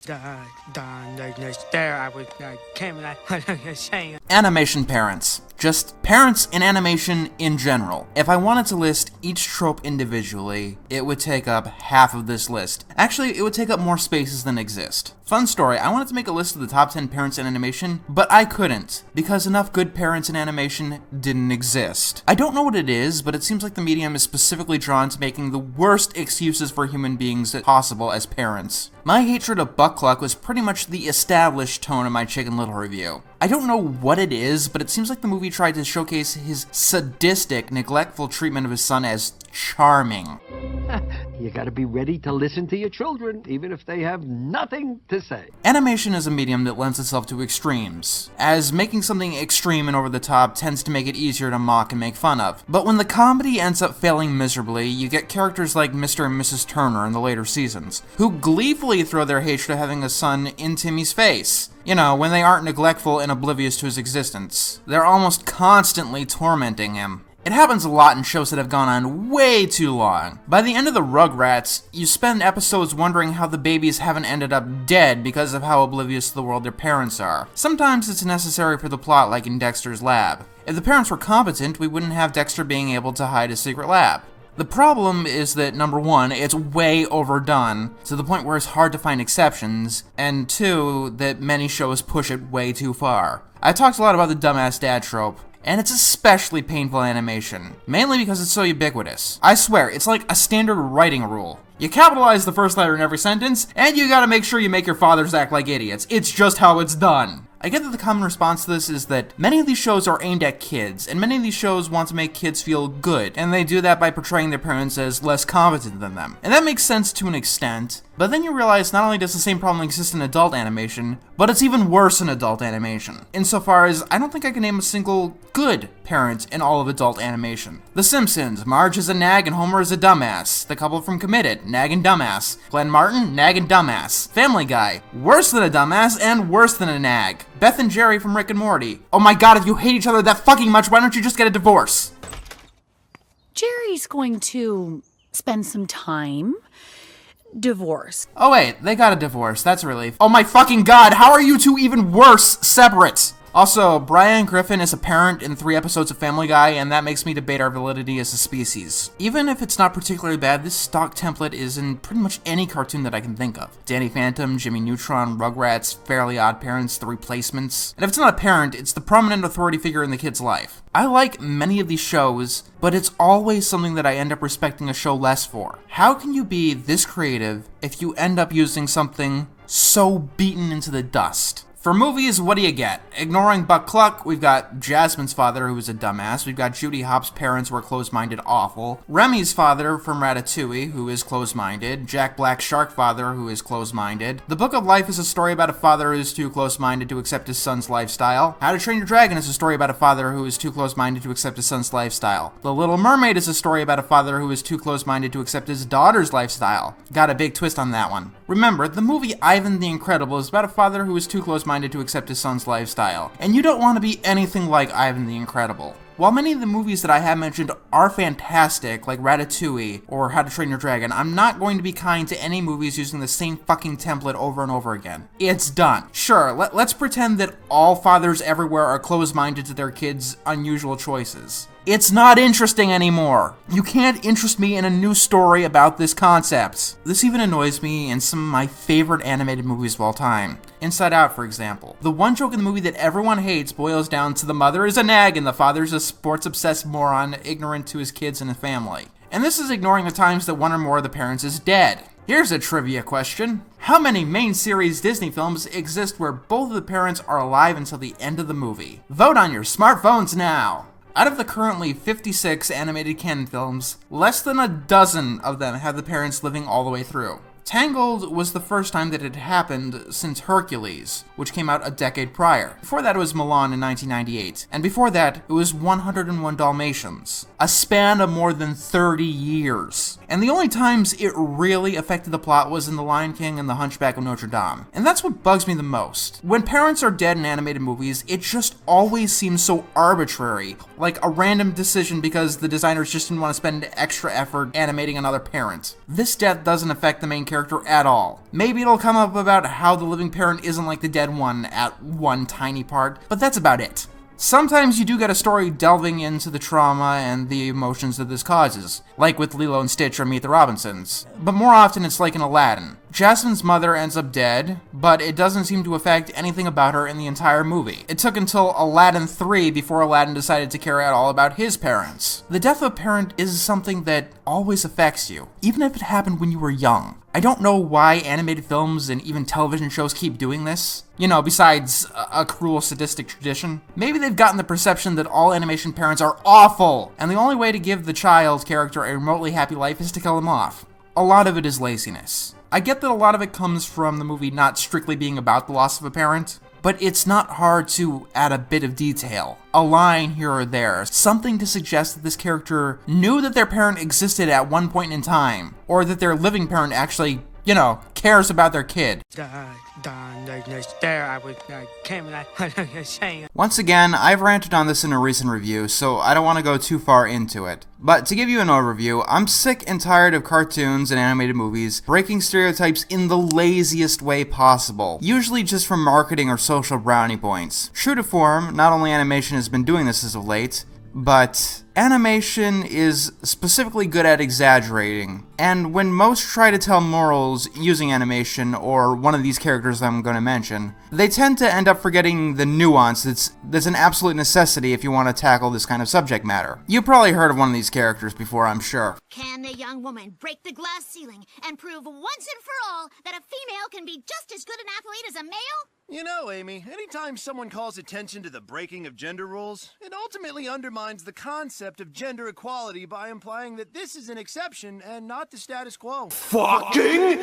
There I was, came like, saying. Animation parents. Just parents in animation in general. If I wanted to list each trope individually, it would take up half of this list. Actually, it would take up more spaces than exist. Fun story, I wanted to make a list of the top 10 parents in animation, but I couldn't, because enough good parents in animation didn't exist. I don't know what it is, but it seems like the medium is specifically drawn to making the worst excuses for human beings possible as parents. My hatred of Buck Cluck was pretty much the established tone of my Chicken Little review. I don't know what it is, but it seems like the movie tried to showcase his sadistic, neglectful treatment of his son as charming. You gotta be ready to listen to your children, even if they have nothing to say. Animation is a medium that lends itself to extremes, as making something extreme and over the top tends to make it easier to mock and make fun of. But when the comedy ends up failing miserably, you get characters like Mr. and Mrs. Turner in the later seasons, who gleefully throw their hatred of having a son in Timmy's face. You know, when they aren't neglectful and oblivious to his existence. They're almost constantly tormenting him. It happens a lot in shows that have gone on way too long. By the end of the Rugrats, you spend episodes wondering how the babies haven't ended up dead because of how oblivious to the world their parents are. Sometimes it's necessary for the plot, like in Dexter's lab. If the parents were competent, we wouldn't have Dexter being able to hide his secret lab. The problem is that, number one, it's way overdone, to the point where it's hard to find exceptions, and two, that many shows push it way too far. I talked a lot about the dumbass dad trope, and it's especially painful in animation, mainly because it's so ubiquitous. I swear, it's like a standard writing rule. You capitalize the first letter in every sentence, and you gotta make sure you make your fathers act like idiots. It's just how it's done. I get that the common response to this is that many of these shows are aimed at kids, and many of these shows want to make kids feel good, and they do that by portraying their parents as less competent than them. And that makes sense to an extent, but then you realize not only does the same problem exist in adult animation, but it's even worse in adult animation. Insofar as I don't think I can name a single good parent in all of adult animation. The Simpsons, Marge is a nag and Homer is a dumbass. The couple from Committed, nag and dumbass. Glenn Martin, nag and dumbass. Family Guy, worse than a dumbass and worse than a nag. Beth and Jerry from Rick and Morty. Oh my god, if you hate each other that fucking much, why don't you just get a divorce? Jerry's going to spend some time divorced. Oh wait, they got a divorce, that's a relief. Oh my fucking god, how are you two even worse separate? Also, Brian Griffin is a parent in 3 episodes of Family Guy, and that makes me debate our validity as a species. Even if it's not particularly bad, this stock template is in pretty much any cartoon that I can think of. Danny Phantom, Jimmy Neutron, Rugrats, Fairly Odd Parents, The Replacements. And if it's not a parent, it's the prominent authority figure in the kid's life. I like many of these shows, but it's always something that I end up respecting a show less for. How can you be this creative if you end up using something so beaten into the dust? For movies, what do you get? Ignoring Buck Cluck, we've got Jasmine's father, who was a dumbass. We've got Judy Hopps' parents, who are closed-minded awful. Remy's father from Ratatouille, who is closed-minded. Jack Black's shark father, who is closed-minded. The Book of Life is a story about a father who is too close-minded to accept his son's lifestyle. How to Train Your Dragon is a story about a father who is too close-minded to accept his son's lifestyle. The Little Mermaid is a story about a father who is too close-minded to accept his daughter's lifestyle. Got a big twist on that one. Remember, the movie Ivan the Incredible is about a father who is too close-minded to accept his son's lifestyle, and you don't want to be anything like Ivan the Incredible. While many of the movies that I have mentioned are fantastic, like Ratatouille or How to Train Your Dragon, I'm not going to be kind to any movies using the same fucking template over and over again. It's done. Sure, let's pretend that all fathers everywhere are closed-minded to their kids' unusual choices. It's not interesting anymore. You can't interest me in a new story about this concept. This even annoys me in some of my favorite animated movies of all time. Inside Out, for example. The one joke in the movie that everyone hates boils down to the mother is a nag and the father's a sports-obsessed moron ignorant to his kids and his family. And this is ignoring the times that one or more of the parents is dead. Here's a trivia question. How many main series Disney films exist where both of the parents are alive until the end of the movie? Vote on your smartphones now! Out of the currently 56 animated canon films, less than a dozen of them have the parents living all the way through. Tangled was the first time that it had happened since Hercules, which came out a decade prior. Before that it was Milan in 1998, and before that it was 101 Dalmatians. A span of more than 30 years. And the only times it really affected the plot was in The Lion King and The Hunchback of Notre Dame. And that's what bugs me the most. When parents are dead in animated movies, it just always seems so arbitrary, like a random decision because the designers just didn't want to spend extra effort animating another parent. This death doesn't affect the main character character at all. Maybe it'll come up about how the living parent isn't like the dead one at one tiny part, but that's about it. Sometimes you do get a story delving into the trauma and the emotions that this causes, like with Lilo and Stitch or Meet the Robinsons. But more often it's like in Aladdin. Jasmine's mother ends up dead, but it doesn't seem to affect anything about her in the entire movie. It took until Aladdin 3 before Aladdin decided to care at all about his parents. The death of a parent is something that always affects you, even if it happened when you were young. I don't know why animated films and even television shows keep doing this. You know, besides a cruel, sadistic tradition. Maybe they've gotten the perception that all animation parents are awful, and the only way to give the child character a remotely happy life is to kill them off. A lot of it is laziness. I get that a lot of it comes from the movie not strictly being about the loss of a parent, but it's not hard to add a bit of detail, a line here or there, something to suggest that this character knew that their parent existed at one point in time, or that their living parent actually, you know, cares about their kid. Once again, I've ranted on this in a recent review, so I don't want to go too far into it. But to give you an overview, I'm sick and tired of cartoons and animated movies breaking stereotypes in the laziest way possible, usually just for marketing or social brownie points. True to form, not only animation has been doing this as of late, but animation is specifically good at exaggerating, and when most try to tell morals using animation or one of these characters I'm going to mention, they tend to end up forgetting the nuance that's an absolute necessity if you want to tackle this kind of subject matter. You've probably heard of one of these characters before, I'm sure. Can a young woman break the glass ceiling and prove once and for all that a female can be just as good an athlete as a male? You know, Amy, anytime someone calls attention to the breaking of gender rules, it ultimately undermines the concept of gender equality by implying that this is an exception and not the status quo. Fucking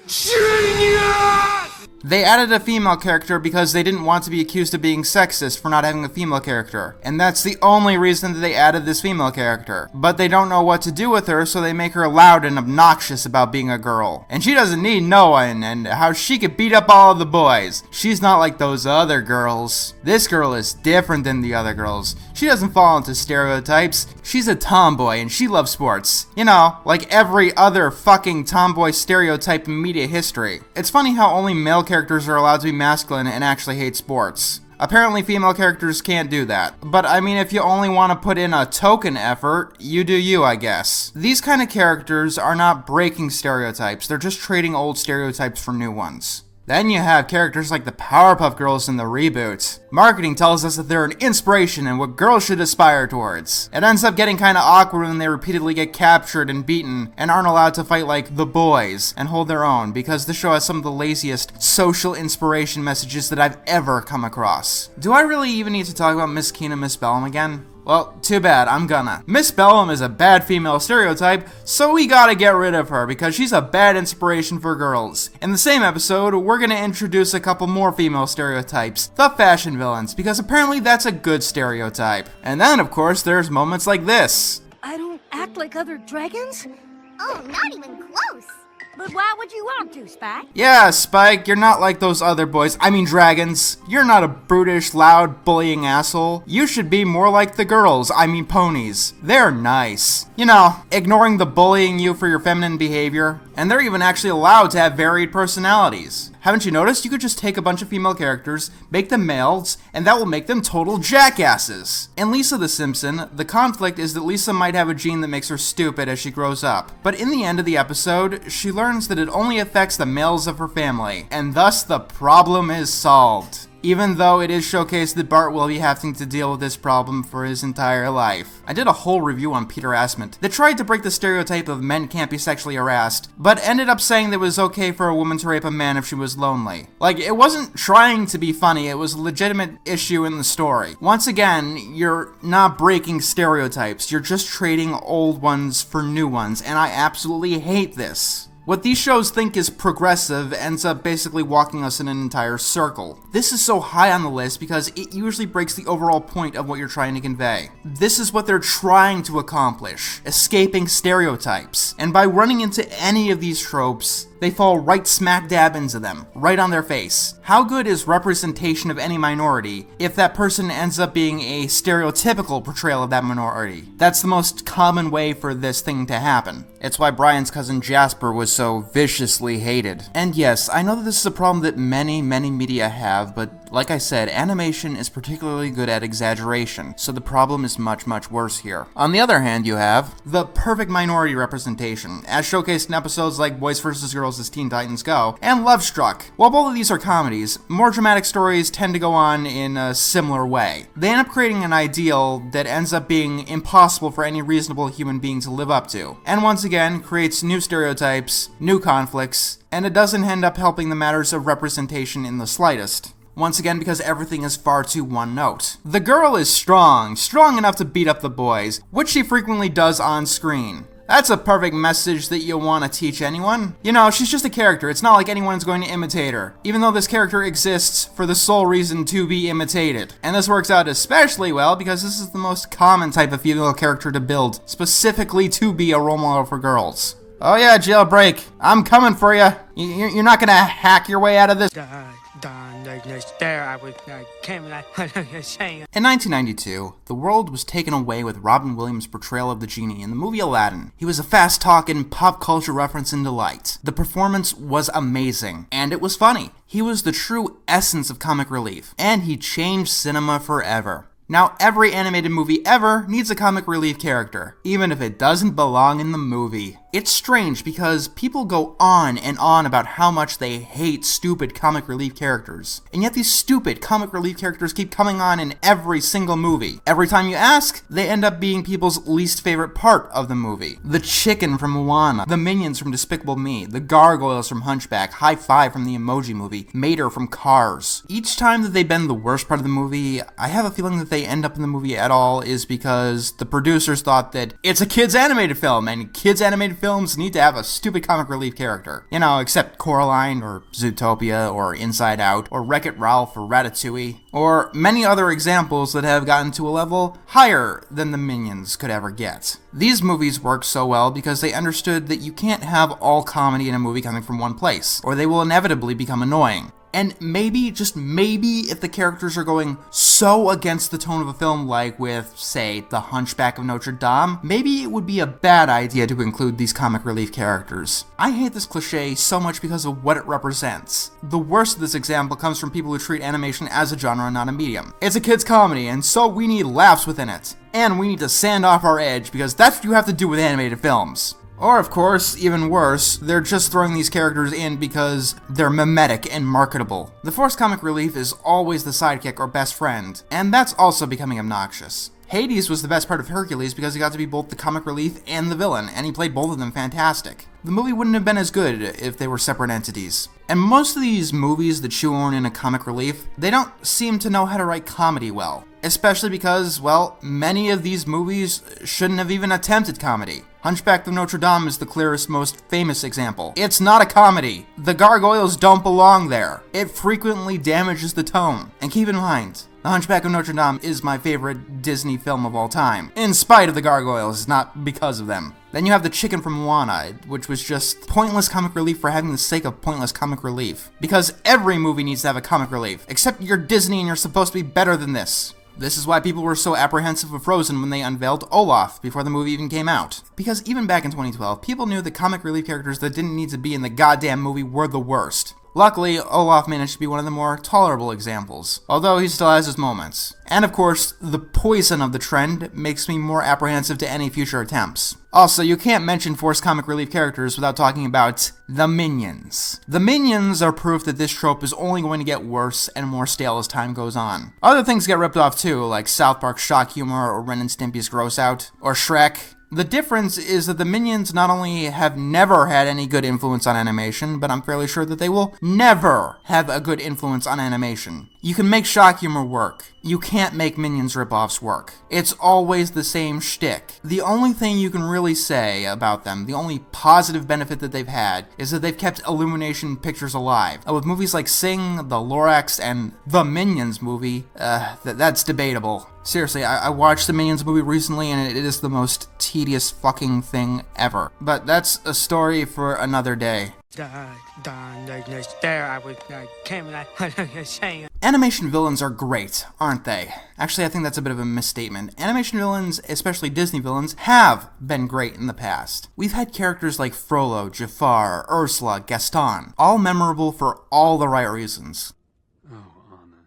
genius! They added a female character because they didn't want to be accused of being sexist for not having a female character, and that's the only reason that they added this female character. But they don't know what to do with her, so they make her loud and obnoxious about being a girl. And she doesn't need no one, and how she could beat up all of the boys. She's not like those other girls. This girl is different than the other girls. She doesn't fall into stereotypes. She's a tomboy and she loves sports. You know, like every other fucking tomboy stereotype in media history. It's funny how only male characters are allowed to be masculine and actually hate sports. Apparently female characters can't do that. But I mean, if you only want to put in a token effort, you do you, I guess. These kind of characters are not breaking stereotypes, they're just trading old stereotypes for new ones. Then you have characters like the Powerpuff Girls in the reboot. Marketing tells us that they're an inspiration and what girls should aspire towards. It ends up getting kinda awkward when they repeatedly get captured and beaten and aren't allowed to fight like the boys and hold their own, because the show has some of the laziest social inspiration messages that I've ever come across. Do I really even need to talk about Miss Keena Miss Bellum again? Well, too bad, I'm gonna. Miss Bellum is a bad female stereotype, so we gotta get rid of her because she's a bad inspiration for girls. In the same episode, we're gonna introduce a couple more female stereotypes, the fashion villains, because apparently that's a good stereotype. And then, of course, there's moments like this. I don't act like other dragons? Oh, not even close. But why would you want to, Spike? Yeah, Spike, you're not like those other boys, I mean dragons. You're not a brutish, loud, bullying asshole. You should be more like the girls, I mean ponies. They're nice. You know, ignoring the bullying you for your feminine behavior. And they're even actually allowed to have varied personalities. Haven't you noticed? You could just take a bunch of female characters, make them males, and that will make them total jackasses. In Lisa the Simpson, the conflict is that Lisa might have a gene that makes her stupid as she grows up. But in the end of the episode, she learns that it only affects the males of her family, and thus the problem is solved. Even though it is showcased that Bart will be having to deal with this problem for his entire life. I did a whole review on Peter Asmund that tried to break the stereotype of men can't be sexually harassed, but ended up saying that it was okay for a woman to rape a man if she was lonely. Like, it wasn't trying to be funny, it was a legitimate issue in the story. Once again, you're not breaking stereotypes, you're just trading old ones for new ones, and I absolutely hate this. What these shows think is progressive ends up basically walking us in an entire circle. This is so high on the list because it usually breaks the overall point of what you're trying to convey. This is what they're trying to accomplish, escaping stereotypes. And by running into any of these tropes, they fall right smack dab into them, right on their face. How good is representation of any minority if that person ends up being a stereotypical portrayal of that minority? That's the most common way for this thing to happen. It's why Brian's cousin Jasper was so viciously hated. And yes, I know that this is a problem that many media have, but like I said, animation is particularly good at exaggeration, so the problem is much worse here. On the other hand, you have the perfect minority representation, as showcased in episodes like Boys vs. Girls as Teen Titans Go, and Love Struck. While both of these are comedies, more dramatic stories tend to go on in a similar way. They end up creating an ideal that ends up being impossible for any reasonable human being to live up to, and once again, creates new stereotypes, new conflicts, and it doesn't end up helping the matters of representation in the slightest. Once again, because everything is far too one note. The girl is strong enough to beat up the boys, which she frequently does on screen. That's a perfect message that you want to teach anyone. You know, she's just a character. It's not like anyone's going to imitate her, even though this character exists for the sole reason to be imitated. And this works out especially well because this is the most common type of female character to build, specifically to be a role model for girls. Oh yeah, Jailbreak, I'm coming for you. You're not gonna hack your way out of this. In 1992, the world was taken away with Robin Williams' portrayal of the genie in the movie Aladdin. He was a fast-talking, pop culture reference and delight. The performance was amazing, and it was funny. He was the true essence of comic relief, and he changed cinema forever. Now, every animated movie ever needs a comic relief character, even if it doesn't belong in the movie. It's strange because people go on and on about how much they hate stupid comic relief characters, and yet these stupid comic relief characters keep coming on in every single movie. Every time you ask, they end up being people's least favorite part of the movie. The chicken from Moana, the minions from Despicable Me, the gargoyles from Hunchback, High Five from the Emoji Movie, Mater from Cars. Each time that they've been the worst part of the movie, I have a feeling that they end up in the movie at all is because the producers thought that it's a kids animated film, and kids animated films need to have a stupid comic relief character. You know, except Coraline, or Zootopia, or Inside Out, or Wreck-It Ralph, or Ratatouille, or many other examples that have gotten to a level higher than the Minions could ever get. These movies work so well because they understood that you can't have all comedy in a movie coming from one place, or they will inevitably become annoying. And maybe, just maybe, if the characters are going so against the tone of a film like with, say, The Hunchback of Notre Dame, maybe it would be a bad idea to include these comic relief characters. I hate this cliche so much because of what it represents. The worst of this example comes from people who treat animation as a genre, not a medium. It's a kid's comedy, and so we need laughs within it. And we need to sand off our edge, because that's what you have to do with animated films. Or, of course, even worse, they're just throwing these characters in because they're mimetic and marketable. The forced comic relief is always the sidekick or best friend, and that's also becoming obnoxious. Hades was the best part of Hercules because he got to be both the comic relief and the villain, and he played both of them fantastic. The movie wouldn't have been as good if they were separate entities. And most of these movies that shoehorn in a comic relief, they don't seem to know how to write comedy well. Especially because, well, many of these movies shouldn't have even attempted comedy. Hunchback of Notre Dame is the clearest, most famous example. It's not a comedy. The gargoyles don't belong there. It frequently damages the tone. And keep in mind, The Hunchback of Notre Dame is my favorite Disney film of all time, in spite of the gargoyles, not because of them. Then you have the chicken from Moana, which was just pointless comic relief for having the sake of pointless comic relief. Because every movie needs to have a comic relief, except you're Disney and you're supposed to be better than this. This is why people were so apprehensive of Frozen when they unveiled Olaf before the movie even came out. Because even back in 2012, people knew the comic relief characters that didn't need to be in the goddamn movie were the worst. Luckily, Olaf managed to be one of the more tolerable examples, although he still has his moments. And of course, the poison of the trend makes me more apprehensive to any future attempts. Also, you can't mention forced comic relief characters without talking about the Minions. The Minions are proof that this trope is only going to get worse and more stale as time goes on. Other things get ripped off too, like South Park's shock humor or Ren and Stimpy's Gross Out, or Shrek. The difference is that the Minions not only have never had any good influence on animation, but I'm fairly sure that they will never have a good influence on animation. You can make shock humor work. You can't make Minions ripoffs work. It's always the same shtick. The only thing you can really say about them, the only positive benefit that they've had, is that they've kept Illumination pictures alive. With movies like Sing, The Lorax, and The Minions movie, that's debatable. Seriously, I watched the Minions movie recently and it is the most tedious fucking thing ever. But that's a story for another day. There I was came and I saying. Animation villains are great, aren't they? Actually, I think that's a bit of a misstatement. Animation villains, especially Disney villains, have been great in the past. We've had characters like Frollo, Jafar, Ursula, Gaston, all memorable for all the right reasons. Oh, Anna.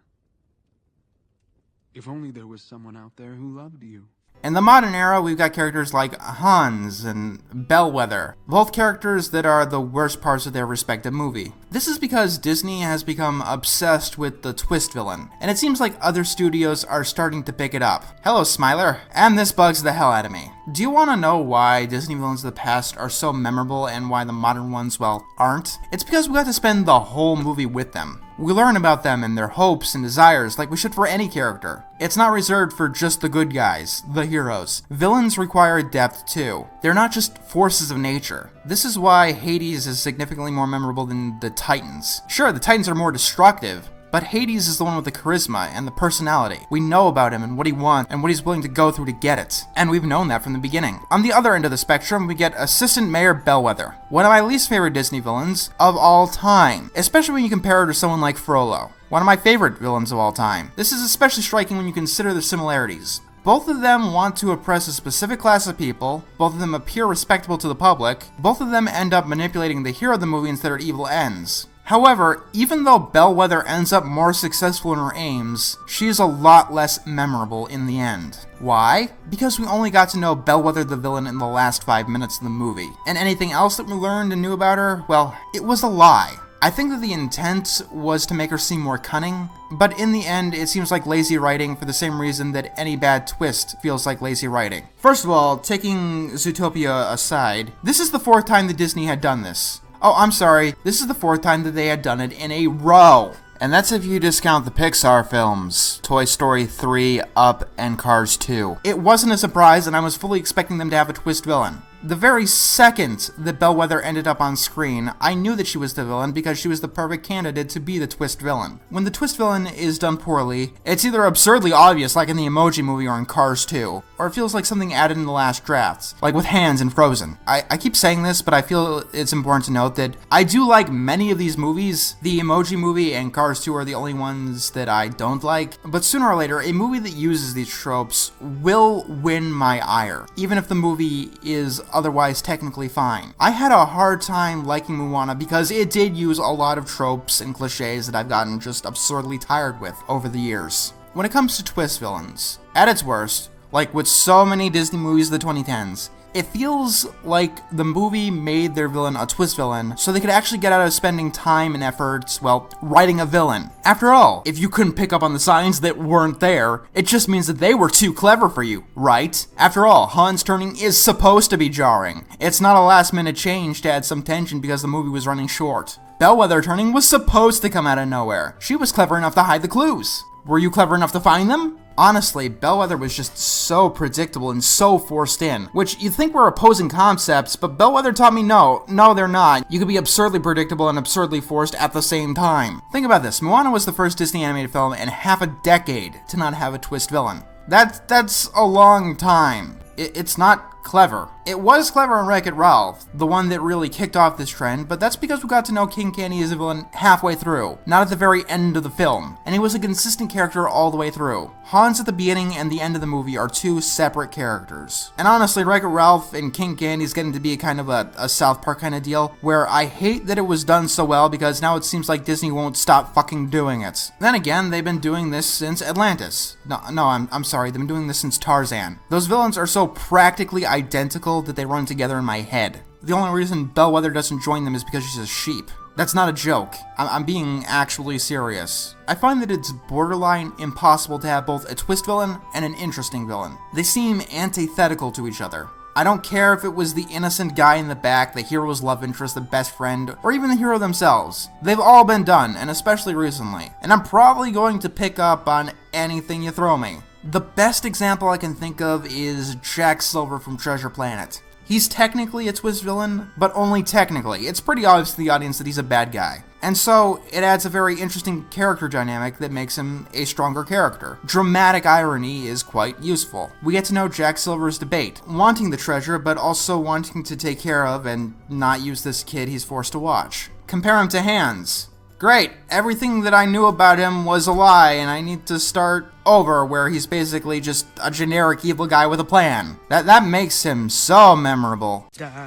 If only there was someone out there who loved you. In the modern era, we've got characters like Hans and Bellwether, both characters that are the worst parts of their respective movie. This is because Disney has become obsessed with the twist villain, and it seems like other studios are starting to pick it up. Hello, Smiler, and this bugs the hell out of me. Do you want to know why Disney villains of the past are so memorable and why the modern ones, well, aren't? It's because we got to spend the whole movie with them. We learn about them and their hopes and desires like we should for any character. It's not reserved for just the good guys, the heroes. Villains require depth too. They're not just forces of nature. This is why Hades is significantly more memorable than the Titans. Sure, the Titans are more destructive, but Hades is the one with the charisma and the personality. We know about him and what he wants and what he's willing to go through to get it. And we've known that from the beginning. On the other end of the spectrum, we get Assistant Mayor Bellwether, one of my least favorite Disney villains of all time, especially when you compare her to someone like Frollo, one of my favorite villains of all time. This is especially striking when you consider the similarities. Both of them want to oppress a specific class of people, both of them appear respectable to the public, both of them end up manipulating the hero of the movie instead of evil ends. However, even though Bellwether ends up more successful in her aims, she is a lot less memorable in the end. Why? Because we only got to know Bellwether the villain in the last 5 minutes of the movie. And anything else that we learned and knew about her, well, it was a lie. I think that the intent was to make her seem more cunning, but in the end, it seems like lazy writing for the same reason that any bad twist feels like lazy writing. First of all, taking Zootopia aside, this is the 4th time that Disney had done this. Oh, I'm sorry, this is the 4th time that they had done it in a row. And that's if you discount the Pixar films, Toy Story 3, Up, and Cars 2. It wasn't a surprise, and I was fully expecting them to have a twist villain. The very second that Bellwether ended up on screen, I knew that she was the villain because she was the perfect candidate to be the twist villain. When the twist villain is done poorly, it's either absurdly obvious like in the Emoji Movie or in Cars 2, or it feels like something added in the last drafts, like with Hands and Frozen. I keep saying this, but I feel it's important to note that I do like many of these movies. The Emoji Movie and Cars 2 are the only ones that I don't like, but sooner or later, a movie that uses these tropes will win my ire, even if the movie is otherwise technically fine. I had a hard time liking Moana because it did use a lot of tropes and cliches that I've gotten just absurdly tired with over the years. When it comes to twist villains, at its worst, like with so many Disney movies of the 2010s, it feels like the movie made their villain a twist villain so they could actually get out of spending time and effort, well, writing a villain. After all, if you couldn't pick up on the signs that weren't there, it just means that they were too clever for you, right? After all, Hans turning is supposed to be jarring. It's not a last-minute change to add some tension because the movie was running short. Bellwether turning was supposed to come out of nowhere. She was clever enough to hide the clues. Were you clever enough to find them? Honestly, Bellwether was just so predictable and so forced in, which you'd think were opposing concepts, but Bellwether taught me no, they're not. You could be absurdly predictable and absurdly forced at the same time. Think about this, Moana was the first Disney animated film in half a decade to not have a twist villain. That's a long time. It's not clever. It was clever in Wreck-It Ralph, the one that really kicked off this trend, but that's because we got to know King Candy as a villain halfway through, not at the very end of the film, and he was a consistent character all the way through. Hans at the beginning and the end of the movie are two separate characters. And honestly, Wreck-It Ralph and King Candy is getting to be a kind of a South Park kind of deal, where I hate that it was done so well because now it seems like Disney won't stop fucking doing it. Then again, they've been doing this since Atlantis. I'm sorry, they've been doing this since Tarzan. Those villains are so practically identical that they run together in my head. The only reason Bellwether doesn't join them is because she's a sheep. That's not a joke. I'm being actually serious. I find that it's borderline impossible to have both a twist villain and an interesting villain. They seem antithetical to each other. I don't care if it was the innocent guy in the back, the hero's love interest, the best friend, or even the hero themselves. They've all been done, and especially recently. And I'm probably going to pick up on anything you throw me. The best example I can think of is Jack Silver from Treasure Planet. He's technically a twist villain, but only technically. It's pretty obvious to the audience that he's a bad guy. And so, it adds a very interesting character dynamic that makes him a stronger character. Dramatic irony is quite useful. We get to know Jack Silver's debate, wanting the treasure, but also wanting to take care of and not use this kid he's forced to watch. Compare him to Hans. Great, everything that I knew about him was a lie, and I need to start over where he's basically just a generic evil guy with a plan. That makes him so memorable. There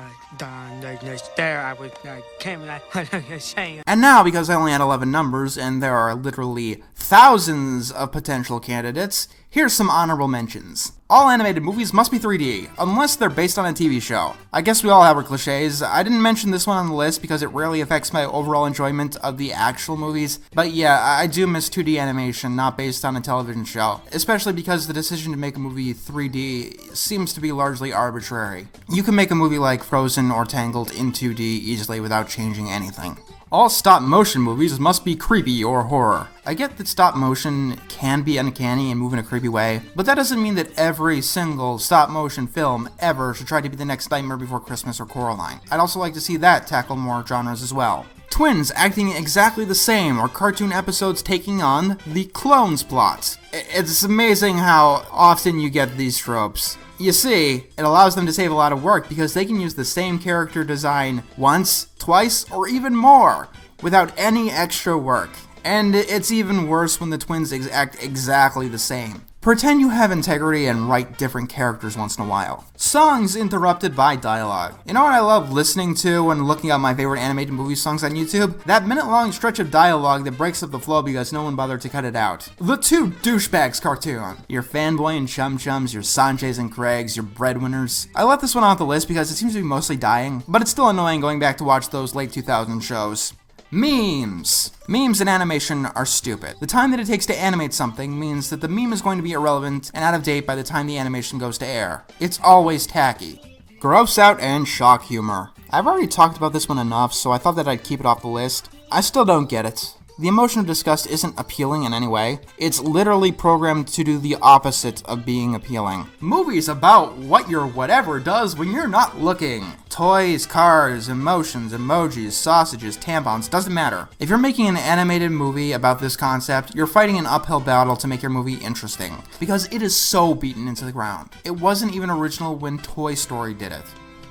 I was came and saying. And now, because I only had 11 numbers, and there are literally thousands of potential candidates, here's some honorable mentions. All animated movies must be 3D, unless they're based on a TV show. I guess we all have our cliches. I didn't mention this one on the list because it rarely affects my overall enjoyment of the actual movies, but yeah, I do miss 2D animation not based on a television show, especially because the decision to make a movie 3D seems to be largely arbitrary. You can make a movie like Frozen or Tangled in 2D easily without changing anything. All stop-motion movies must be creepy or horror. I get that stop-motion can be uncanny and move in a creepy way, but that doesn't mean that every single stop-motion film ever should try to be the next Nightmare Before Christmas or Coraline. I'd also like to see that tackle more genres as well. Twins acting exactly the same, or cartoon episodes taking on the clones plot. It's amazing how often you get these tropes. You see, it allows them to save a lot of work because they can use the same character design once, twice, or even more, without any extra work. And it's even worse when the twins act exactly the same. Pretend you have integrity and write different characters once in a while. Songs interrupted by dialogue. You know what I love listening to when looking up my favorite animated movie songs on YouTube? That minute-long stretch of dialogue that breaks up the flow because no one bothered to cut it out. The Two Douchebags cartoon. Your fanboy and chum-chums, your Sanjays and Craigs, your breadwinners. I left this one off the list because it seems to be mostly dying, but it's still annoying going back to watch those late 2000s shows. Memes. Memes in animation are stupid. The time that it takes to animate something means that the meme is going to be irrelevant and out of date by the time the animation goes to air. It's always tacky. Gross out and shock humor. I've already talked about this one enough, so I thought that I'd keep it off the list. I still don't get it. The emotion of disgust isn't appealing in any way. It's literally programmed to do the opposite of being appealing. Movies about what your whatever does when you're not looking. Toys, cars, emotions, emojis, sausages, tampons, doesn't matter. If you're making an animated movie about this concept, you're fighting an uphill battle to make your movie interesting, because it is so beaten into the ground. It wasn't even original when Toy Story did it.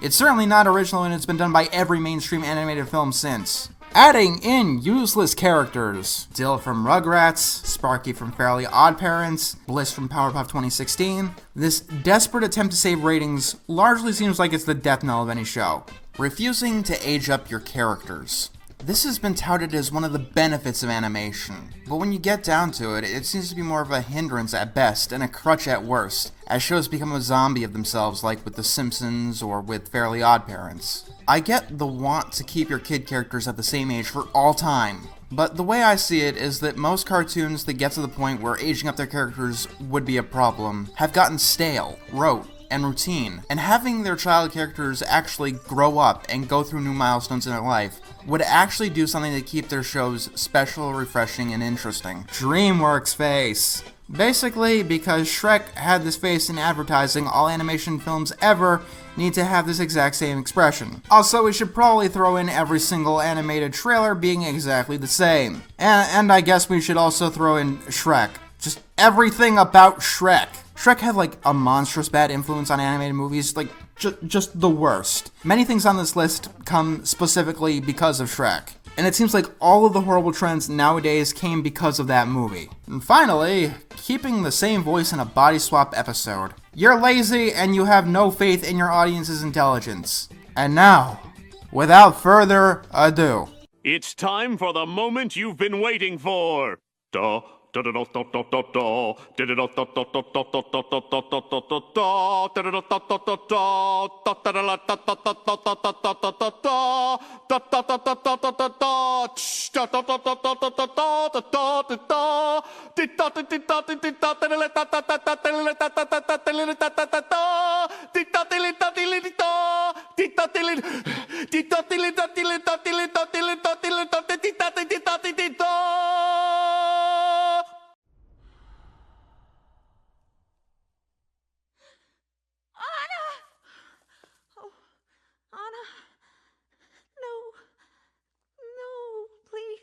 It's certainly not original and it's been done by every mainstream animated film since. Adding in useless characters. Dill from Rugrats, Sparky from Fairly Odd Parents, Bliss from Powerpuff 2016. This desperate attempt to save ratings largely seems like it's the death knell of any show. Refusing to age up your characters. This has been touted as one of the benefits of animation, but when you get down to it, it seems to be more of a hindrance at best and a crutch at worst, as shows become a zombie of themselves like with The Simpsons or with Fairly Odd Parents. I get the want to keep your kid characters at the same age for all time, but the way I see it is that most cartoons that get to the point where aging up their characters would be a problem have gotten stale, rote, and routine, and having their child characters actually grow up and go through new milestones in their life would actually do something to keep their shows special, refreshing, and interesting. DreamWorks face. Basically, because Shrek had this face in advertising, all animation films ever need to have this exact same expression. Also, we should probably throw in every single animated trailer being exactly the same. And I guess we should also throw in Shrek. Just everything about Shrek. Shrek had like a monstrous bad influence on animated movies, like just the worst. Many things on this list come specifically because of Shrek. And it seems like all of the horrible trends nowadays came because of that movie. And finally, keeping the same voice in a body swap episode. You're lazy and you have no faith in your audience's intelligence. And now, without further ado, it's time for the moment you've been waiting for. Duh. Anna! No. No, please.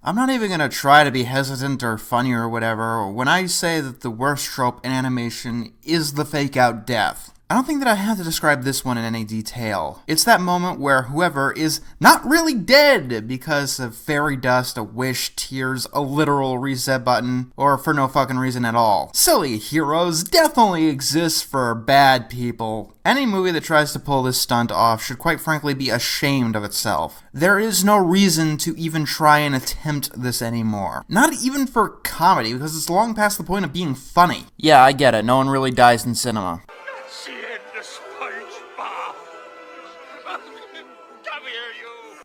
I'm not even gonna try to be hesitant or funny or whatever when I say that the worst trope in animation is the fake-out death. I don't think that I have to describe this one in any detail. It's that moment where whoever is not really dead because of fairy dust, a wish, tears, a literal reset button, or for no fucking reason at all. Silly heroes, death only exists for bad people. Any movie that tries to pull this stunt off should quite frankly be ashamed of itself. There is no reason to even try and attempt this anymore. Not even for comedy, because it's long past the point of being funny. Yeah, I get it, no one really dies in cinema.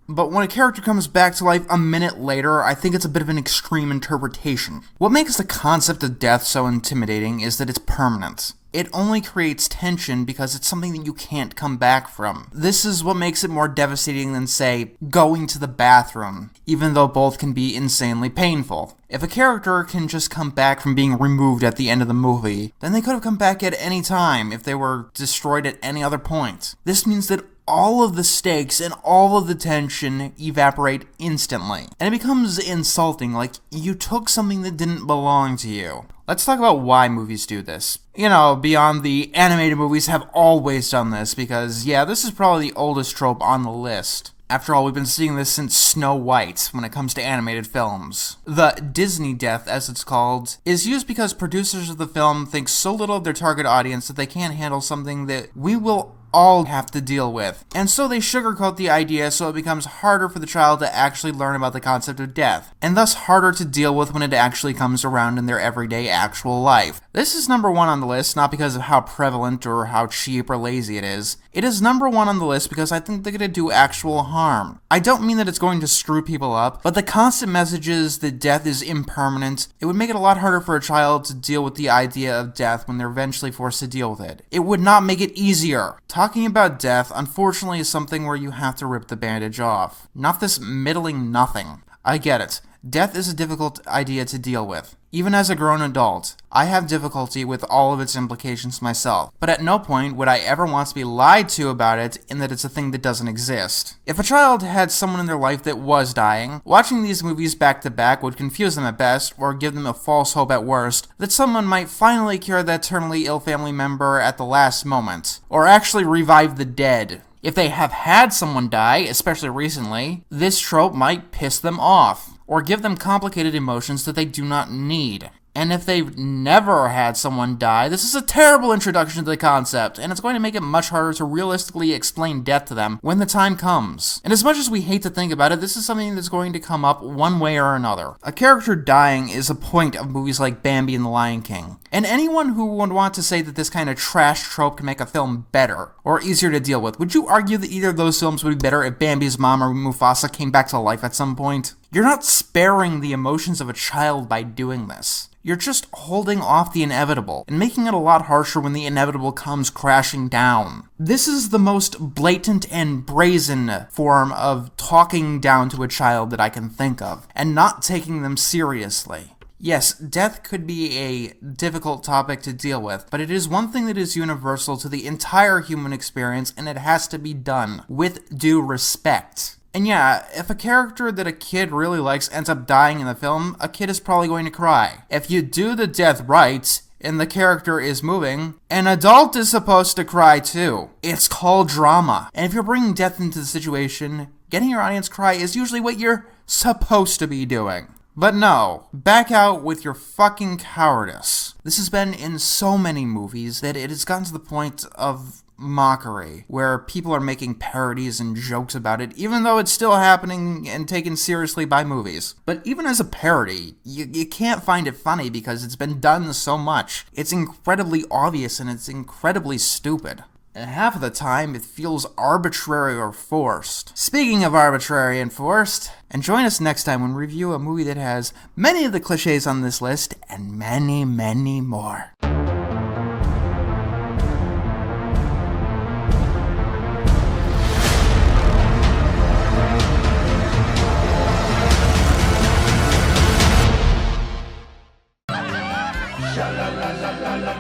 But when a character comes back to life a minute later, I think it's a bit of an extreme interpretation. What makes the concept of death so intimidating is that it's permanent. It only creates tension because it's something that you can't come back from. This is what makes it more devastating than, say, going to the bathroom, even though both can be insanely painful. If a character can just come back from being removed at the end of the movie, then they could have come back at any time if they were destroyed at any other point. This means that all of the stakes and all of the tension evaporate instantly. And it becomes insulting, like you took something that didn't belong to you. Let's talk about why movies do this. You know, beyond the animated movies have always done this, because yeah, this is probably the oldest trope on the list. After all, we've been seeing this since Snow White when it comes to animated films. The Disney death, as it's called, is used because producers of the film think so little of their target audience that they can't handle something that we will all have to deal with. And so they sugarcoat the idea so it becomes harder for the child to actually learn about the concept of death, and thus harder to deal with when it actually comes around in their everyday actual life. This is number one on the list, not because of how prevalent or how cheap or lazy it is. It is number one on the list because I think they're going to do actual harm. I don't mean that it's going to screw people up, but the constant messages that death is impermanent, it would make it a lot harder for a child to deal with the idea of death when they're eventually forced to deal with it. It would not make it easier. Talking about death, unfortunately, is something where you have to rip the bandage off. Not this middling nothing. I get it. Death is a difficult idea to deal with. Even as a grown adult, I have difficulty with all of its implications myself, but at no point would I ever want to be lied to about it in that it's a thing that doesn't exist. If a child had someone in their life that was dying, watching these movies back to back would confuse them at best, or give them a false hope at worst, that someone might finally cure that terminally ill family member at the last moment, or actually revive the dead. If they have had someone die, especially recently, this trope might piss them off, or give them complicated emotions that they do not need. And if they've never had someone die, this is a terrible introduction to the concept, and it's going to make it much harder to realistically explain death to them when the time comes. And as much as we hate to think about it, this is something that's going to come up one way or another. A character dying is a point of movies like Bambi and The Lion King. And anyone who would want to say that this kind of trash trope can make a film better, or easier to deal with, would you argue that either of those films would be better if Bambi's mom or Mufasa came back to life at some point? You're not sparing the emotions of a child by doing this. You're just holding off the inevitable, and making it a lot harsher when the inevitable comes crashing down. This is the most blatant and brazen form of talking down to a child that I can think of, and not taking them seriously. Yes, death could be a difficult topic to deal with, but it is one thing that is universal to the entire human experience, and it has to be done with due respect. And yeah, if a character that a kid really likes ends up dying in the film, a kid is probably going to cry. If you do the death right, and the character is moving, an adult is supposed to cry too. It's called drama. And if you're bringing death into the situation, getting your audience cry is usually what you're supposed to be doing. But no, back out with your fucking cowardice. This has been in so many movies that it has gotten to the point of mockery, where people are making parodies and jokes about it, even though it's still happening and taken seriously by movies. But even as a parody, you can't find it funny because it's been done so much. It's incredibly obvious and it's incredibly stupid. And half of the time, it feels arbitrary or forced. Speaking of arbitrary and forced, and join us next time when we review a movie that has many of the cliches on this list and many, many more.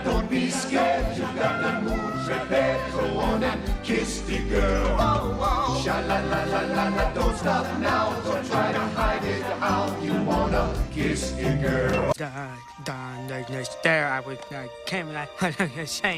Don't be scared, you got the mood prepared. Go on and kiss the girl. Sha-la-la-la-la-la, don't stop now. Don't try to hide it out. You kiss it, girl. There I was came and I saying